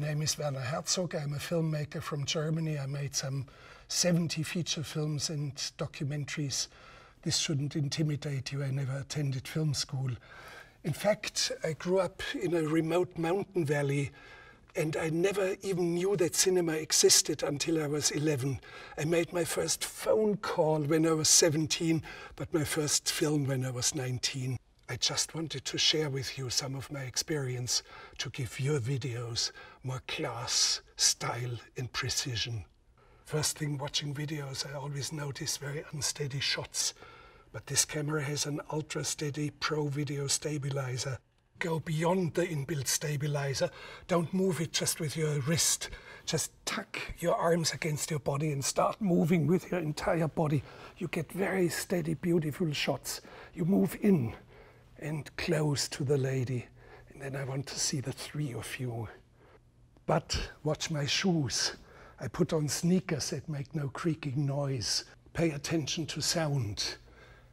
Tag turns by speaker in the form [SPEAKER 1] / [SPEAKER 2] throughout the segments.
[SPEAKER 1] name is Werner Herzog. I'm a filmmaker from Germany. I made some 70 feature films and documentaries. This shouldn't intimidate you. I never attended film school. In fact, I grew up in a remote mountain valley, and I never even knew that cinema existed until I was 11. I made my first phone call when I was 17, but my first film when I was 19. I just wanted to share with you some of my experience to give your videos more class, style and precision. First thing, watching videos, I always notice very unsteady shots. But this camera has an ultra-steady Pro video stabilizer. Go beyond the inbuilt stabilizer. Don't move it just with your wrist. Just tuck your arms against your body and start moving with your entire body. You get very steady, beautiful shots. You move in and close to the lady. And then I want to see the three of you. But watch my shoes. I put on sneakers that make no creaking noise. Pay attention to sound.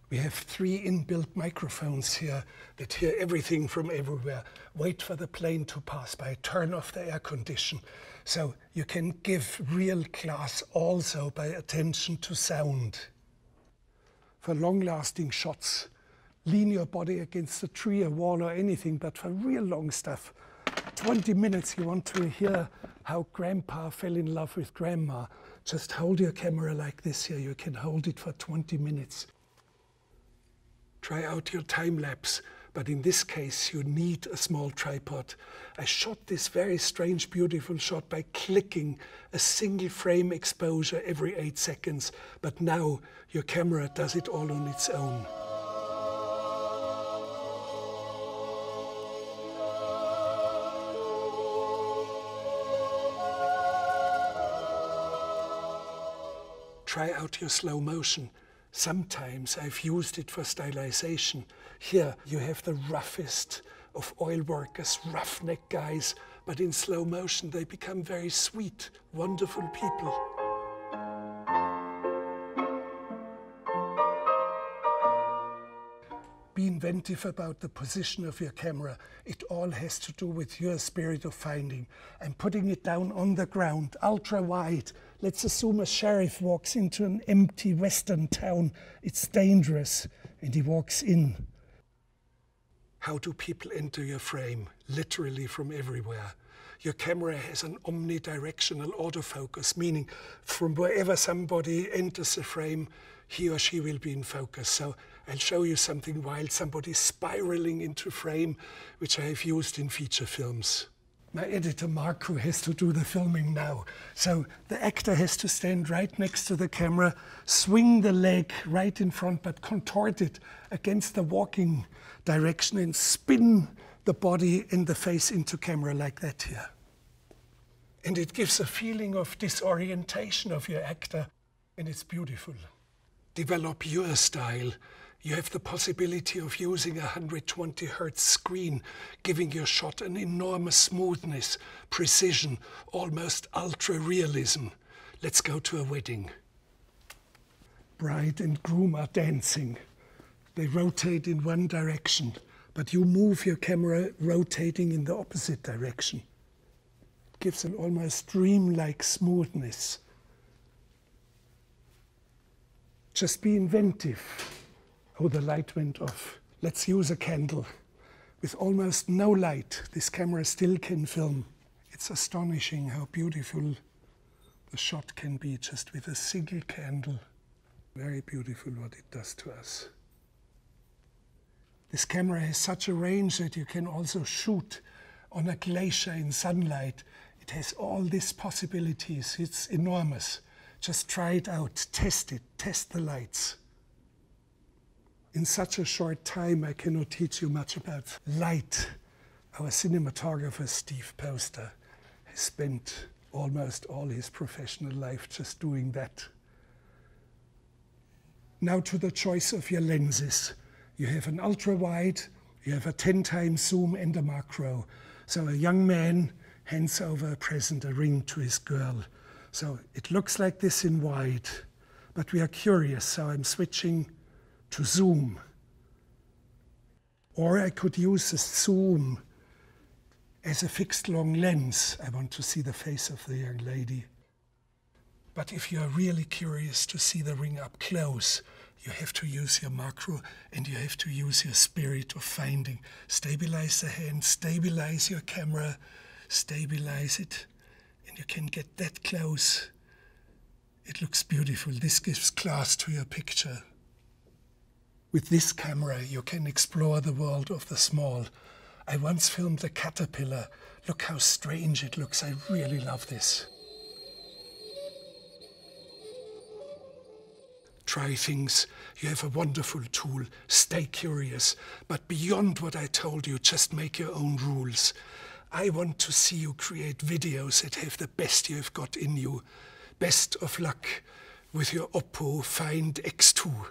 [SPEAKER 1] We have 3 inbuilt microphones here that hear everything from everywhere. Wait for the plane to pass by. Turn off the air condition. So you can give real class also by attention to sound. For long-lasting shots, lean your body against a tree, a wall or anything, but for real long stuff, 20 minutes you want to hear how grandpa fell in love with grandma. Just hold your camera like this here. You can hold it for 20 minutes. Try out your time-lapse, but in this case you need a small tripod. I shot this very strange, beautiful shot by clicking a single frame exposure every 8 seconds, but now your camera does it all on its own. Try out your slow motion. Sometimes I've used it for stylization. Here you have the roughest of oil workers, roughneck guys, but in slow motion they become very sweet, wonderful people. Be inventive about the position of your camera. It all has to do with your spirit of finding. I'm putting it down on the ground, ultra wide. Let's assume a sheriff walks into an empty western town. It's dangerous, and he walks in. How do people enter your frame? Literally from everywhere. Your camera has an omnidirectional autofocus, meaning from wherever somebody enters the frame, he or she will be in focus. So I'll show you something while somebody's spiraling into frame, which I have used in feature films. My editor Mark, who has to do the filming now. So the actor has to stand right next to the camera, swing the leg right in front, but contort it against the walking direction and spin the body and the face into camera like that here. And it gives a feeling of disorientation of your actor, and it's beautiful. Develop your style. You have the possibility of using a 120 Hz screen, giving your shot an enormous smoothness, precision, almost ultra-realism. Let's go to a wedding. Bride and groom are dancing. They rotate in one direction, but you move your camera rotating in the opposite direction. It gives an almost dreamlike smoothness. Just be inventive. Oh, the light went off. Let's use a candle. With almost no light, this camera still can film. It's astonishing how beautiful the shot can be just with a single candle. Very beautiful what it does to us. This camera has such a range that you can also shoot on a glacier in sunlight. It has all these possibilities. It's enormous. Just try it out, test it, test the lights. In such a short time, I cannot teach you much about light. Our cinematographer, Steve Poster, has spent almost all his professional life just doing that. Now to the choice of your lenses. You have an ultra-wide, you have a 10x zoom and a macro. So a young man hands over a present, a ring to his girl. So it looks like this in wide, but we are curious, so I'm switching to zoom. Or I could use the zoom as a fixed long lens. I want to see the face of the young lady. But if you are really curious to see the ring up close, you have to use your macro and you have to use your spirit of finding. Stabilize the hand, stabilize your camera, stabilize it, and you can get that close. It looks beautiful. This gives class to your picture. With this camera, you can explore the world of the small. I once filmed a caterpillar. Look how strange it looks. I really love this. Try things. You have a wonderful tool. Stay curious. But beyond what I told you, just make your own rules. I want to see you create videos that have the best you've got in you. Best of luck with your OPPO Find X2.